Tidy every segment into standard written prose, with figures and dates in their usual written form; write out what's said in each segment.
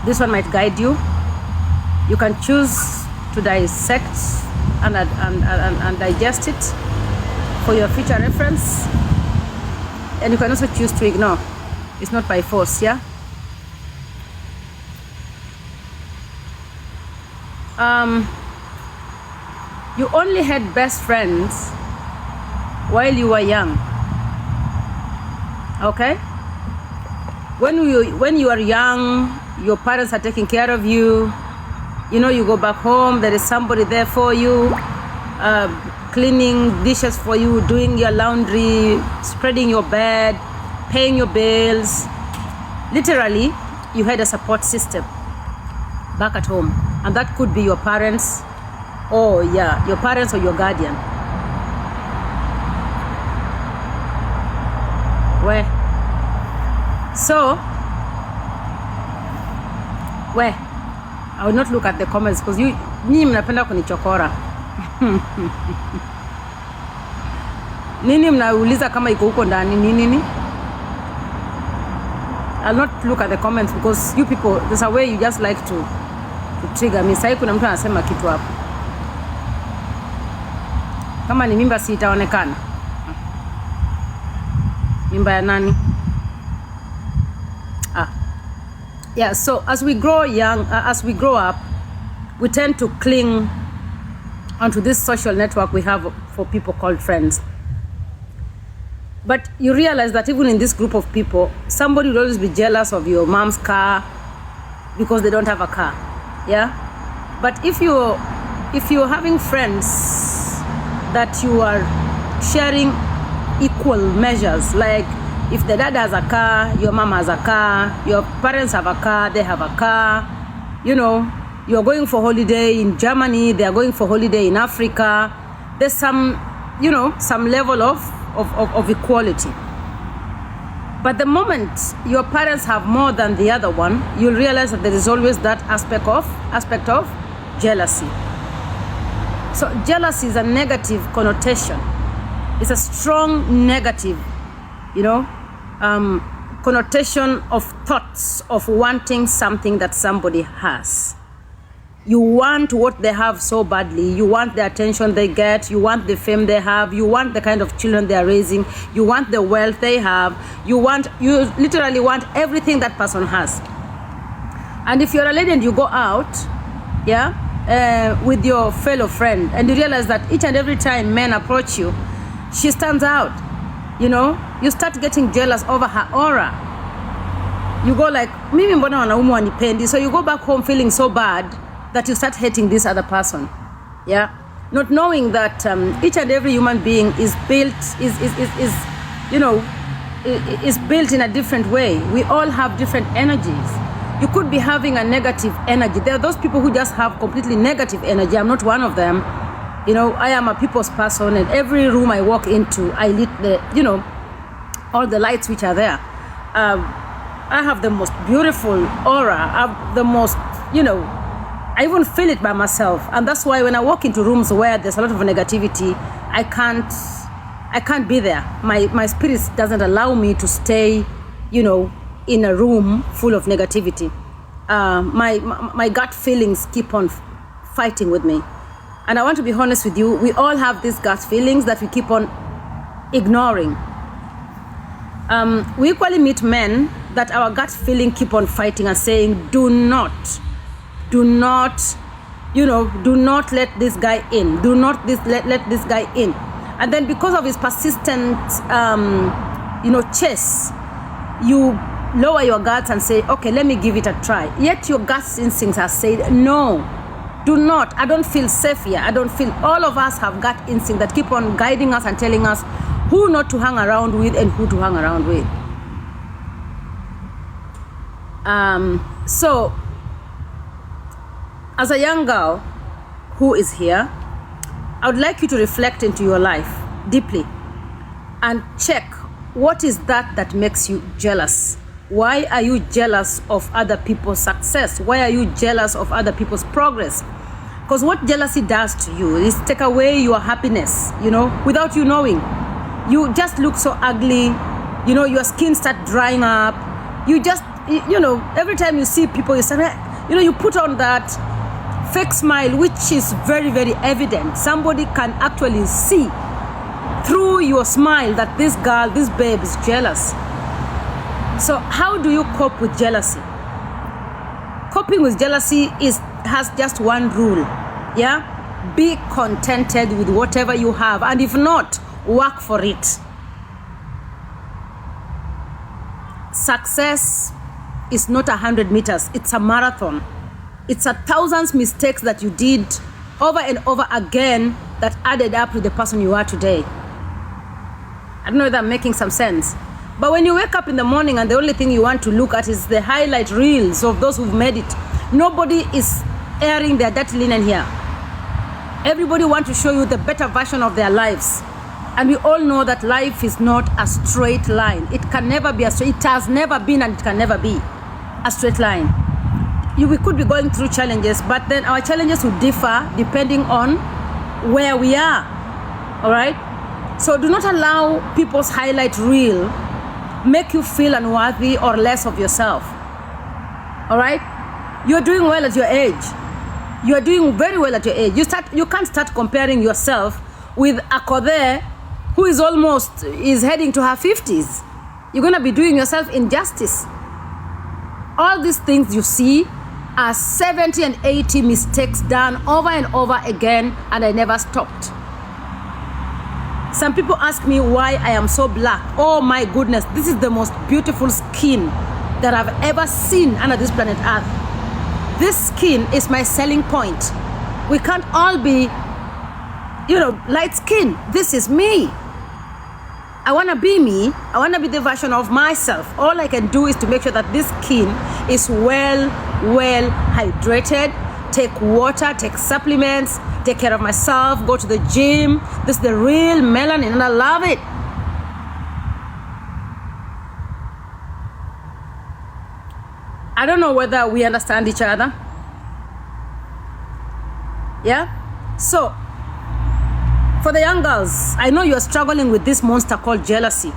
This one might guide you. You can choose to dissect and digest it for your future reference. And you can also choose to ignore. It's not by force, yeah? You only had best friends while you were young. Okay? When you are young, your parents are taking care of you. You know, you go back home, there is somebody there for you, cleaning dishes for you, doing your laundry, spreading your bed, paying your bills. Literally, you had a support system back at home. And that could be your parents, or your parents or your guardian. I will not look at the comments because nyinyi mnapenda kunichokora. Nini mnauliza kama iko huko ndani nini? I'll not look at the comments because you people, there's a way you just like to trigger me. Sasa kuna mtu anasema kitu hapo. Kama ni mimba si itaonekana. Mimba ya nani? Yeah, so as we grow up, we tend to cling onto this social network we have for people called friends. But you realize that even in this group of people, somebody will always be jealous of your mom's car because they don't have a car. Yeah? But if you're having friends that you are sharing equal measures, like if the dad has a car, your mom has a car, your parents have a car, they have a car, you know, you're going for holiday in Germany, they are going for holiday in Africa, there's some level of equality. But the moment your parents have more than the other one, you'll realize that there is always that aspect of jealousy. So jealousy is a negative connotation. It's a strong negative, connotation of thoughts of wanting something that somebody has. You want what they have so badly. You want the attention they get. You want the fame they have. You want the kind of children they are raising. You want the wealth they have. You literally want everything that person has. And if you're a lady and you go out, with your fellow friend, and you realize that each and every time men approach you, she stands out. You start getting jealous over her aura. You go like, mimi mbona wanaume wanipendi? So you go back home feeling so bad that you start hating this other person. Yeah, not knowing that each and every human being is built is built in a different way. We all have different energies. You could be having a negative energy. There are those people who just have completely negative energy. I'm not one of them. I am a people's person, and every room I walk into, I lit all the lights which are there. I have the most beautiful aura. I have the most, I even feel it by myself. And that's why when I walk into rooms where there's a lot of negativity, I can't be there. My spirit doesn't allow me to stay, in a room full of negativity. My gut feelings keep on fighting with me. And I want to be honest with you, we all have these gut feelings that we keep on ignoring. We equally meet men that our gut feeling keep on fighting and saying, do not let this guy in. Do not let this guy in. And then because of his persistent, chase, you lower your guards and say, okay, let me give it a try. Yet your gut instincts have said, no, do not. I don't feel safe here. All of us have gut instincts that keep on guiding us and telling us who not to hang around with and who to hang around with. So, as a young girl who is here, I would like you to reflect into your life deeply and check what is that makes you jealous. Why are you jealous of other people's success? Why are you jealous of other people's progress? Because what jealousy does to you is take away your happiness, without you knowing. You just look so ugly, your skin start drying up. you know, every time you see people, you say, you know, you put on that fake smile, which is very, very evident. Somebody can actually see through your smile that this girl, this babe is jealous. So how do you cope with jealousy? Coping with jealousy has just one rule, yeah? Be contented with whatever you have, and if not, work for it. Success is not 100 meters, it's a marathon. It's 1,000 mistakes that you did over and over again that added up to the person you are today. I don't know if I'm making some sense. But when you wake up in the morning and the only thing you want to look at is the highlight reels of those who've made it, nobody is airing their dirty linen here. Everybody wants to show you the better version of their lives. And we all know that life is not a straight line. It can never be a straight, it has never been and it can never be a straight line. We could be going through challenges, but then our challenges will differ depending on where we are, all right? So do not allow people's highlight reel make you feel unworthy or less of yourself, all right? You're doing well at your age. You're doing very well at your age. You can't start comparing yourself with Akothee, who is heading to her 50s. You're gonna be doing yourself injustice. All these things you see are 70 and 80 mistakes done over and over again, and I never stopped. Some people ask me why I am so black. Oh my goodness, this is the most beautiful skin that I've ever seen under this planet Earth. This skin is my selling point. We can't all be, you know, light skin. This is me. I want to be me. I want to be the version of myself. All I can do is to make sure that this skin is well hydrated, take water, take supplements, take care of myself, go to the gym. This is the real melanin and I love it. I don't know whether we understand each other. Yeah? So, for the young girls, I know you're struggling with this monster called jealousy.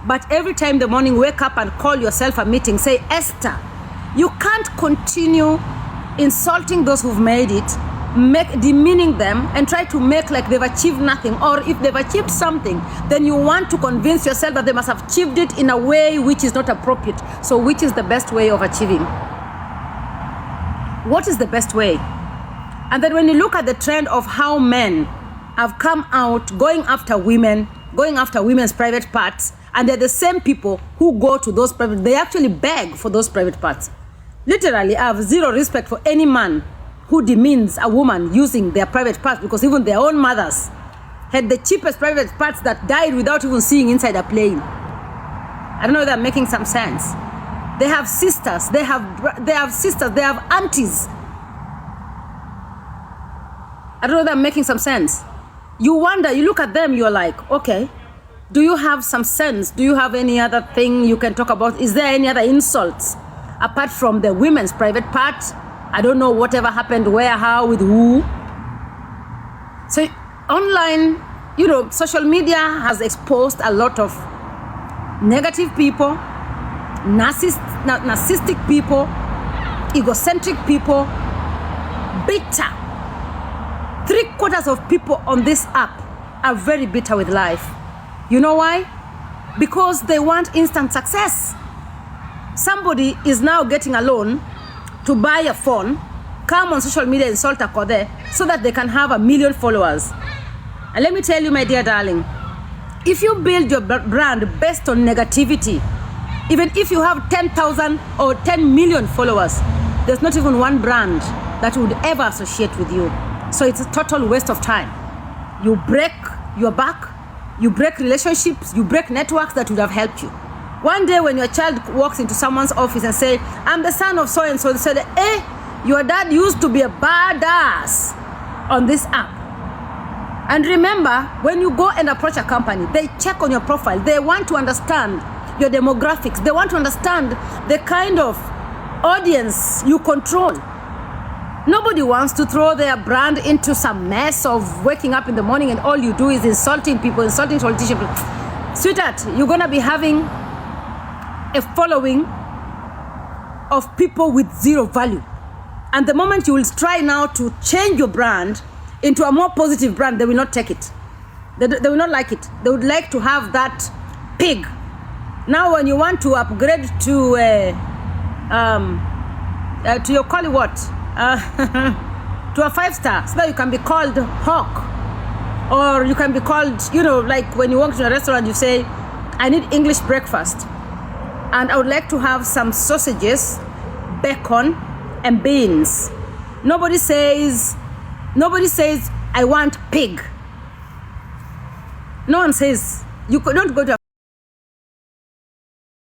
But every time in the morning, wake up and call yourself a meeting. Say, Esther, you can't continue insulting those who've made it, demeaning them, and try to make like they've achieved nothing. Or if they've achieved something, then you want to convince yourself that they must have achieved it in a way which is not appropriate. So which is the best way of achieving? What is the best way? And then when you look at the trend of how men have come out going after women's private parts, and they're the same people who go to those private, they actually beg for those private parts. Literally, I have zero respect for any man who demeans a woman using their private parts, because even their own mothers had the cheapest private parts that died without even seeing inside a plane. I don't know if they're making some sense. They have sisters, they have aunties. I don't know if they're making some sense. You wonder, you look at them, you're like, okay, do you have some sense? Do you have any other thing you can talk about? Is there any other insults apart from the women's private part? I don't know whatever happened, where, how, with who. So online, you know, social media has exposed a lot of negative people, narcissistic people, egocentric people, bitter. 3/4 of people on this app are very bitter with life. You know why? Because they want instant success. Somebody is now getting a loan to buy a phone, come on social media, insult Akothee, so that they can have 1 million followers. And let me tell you, my dear darling, if you build your brand based on negativity, even if you have 10,000 or 10 million followers, there's not even one brand that would ever associate with you. So it's a total waste of time. You break your back, you break relationships, you break networks that would have helped you. One day when your child walks into someone's office and say, I'm the son of so-and-so, they say, your dad used to be a badass on this app. And remember, when you go and approach a company, they check on your profile. They want to understand your demographics. They want to understand the kind of audience you control. Nobody wants to throw their brand into some mess of waking up in the morning and all you do is insulting people, insulting politicians. Sweetheart, you're going to be having a following of people with zero value. And the moment you will try now to change your brand into a more positive brand, they will not take it. They will not like it. They would like to have that pig. Now when you want to upgrade to your call it what? To a 5-star, so that you can be called Hawk. Or you can be called, you know, like when you walk to a restaurant, you say, I need English breakfast. And I would like to have some sausages, bacon, and beans. Nobody says, I want pig. No one says, you don't go to a